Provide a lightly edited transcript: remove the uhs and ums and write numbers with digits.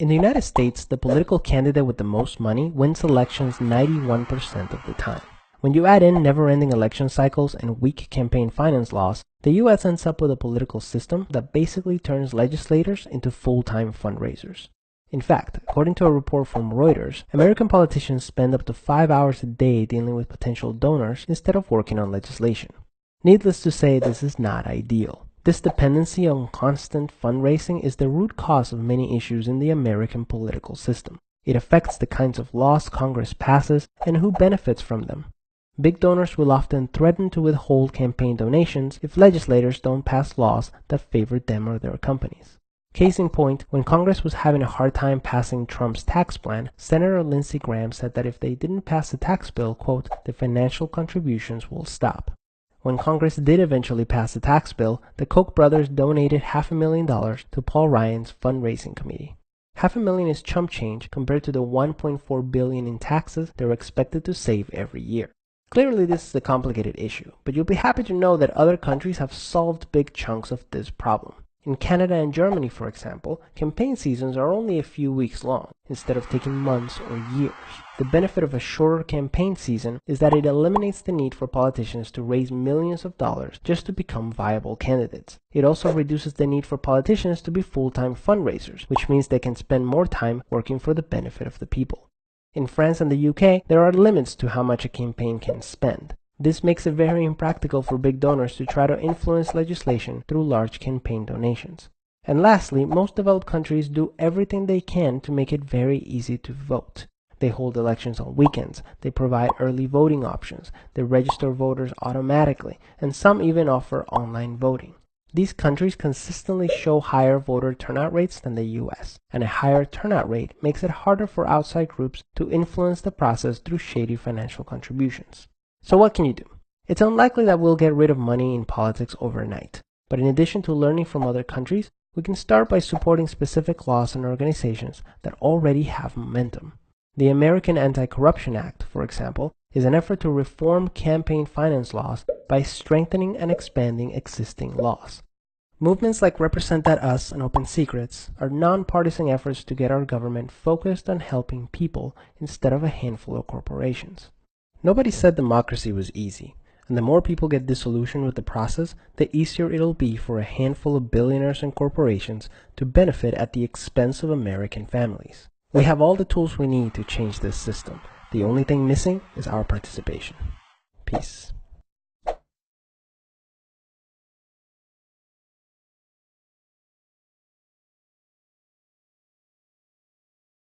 In the United States, the political candidate with the most money wins elections 91% of the time. When you add in never-ending election cycles and weak campaign finance laws, the US ends up with a political system that basically turns legislators into full-time fundraisers. In fact, according to a report from Reuters, American politicians spend up to 5 hours a day dealing with potential donors instead of working on legislation. Needless to say, this is not ideal. This dependency on constant fundraising is the root cause of many issues in the American political system. It affects the kinds of laws Congress passes and who benefits from them. Big donors will often threaten to withhold campaign donations if legislators don't pass laws that favor them or their companies. Case in point, when Congress was having a hard time passing Trump's tax plan, Senator Lindsey Graham said that if they didn't pass the tax bill, quote, the financial contributions will stop. When Congress did eventually pass the tax bill, the Koch brothers donated $500,000 to Paul Ryan's fundraising committee. $500,000 is chump change compared to the $1.4 billion in taxes they're expected to save every year. Clearly this is a complicated issue, but you'll be happy to know that other countries have solved big chunks of this problem. In Canada and Germany, for example, campaign seasons are only a few weeks long, instead of taking months or years. The benefit of a shorter campaign season is that it eliminates the need for politicians to raise millions of dollars just to become viable candidates. It also reduces the need for politicians to be full-time fundraisers, which means they can spend more time working for the benefit of the people. In France and the UK, there are limits to how much a campaign can spend. This makes it very impractical for big donors to try to influence legislation through large campaign donations. And lastly, most developed countries do everything they can to make it very easy to vote. They hold elections on weekends, they provide early voting options, they register voters automatically, and some even offer online voting. These countries consistently show higher voter turnout rates than the US, and a higher turnout rate makes it harder for outside groups to influence the process through shady financial contributions. So what can you do? It's unlikely that we'll get rid of money in politics overnight, but in addition to learning from other countries, we can start by supporting specific laws and organizations that already have momentum. The American Anti-Corruption Act, for example, is an effort to reform campaign finance laws by strengthening and expanding existing laws. Movements like Represent.us and Open Secrets are nonpartisan efforts to get our government focused on helping people instead of a handful of corporations. Nobody said democracy was easy, and the more people get disillusioned with the process, the easier it'll be for a handful of billionaires and corporations to benefit at the expense of American families. We have all the tools we need to change this system. The only thing missing is our participation. Peace.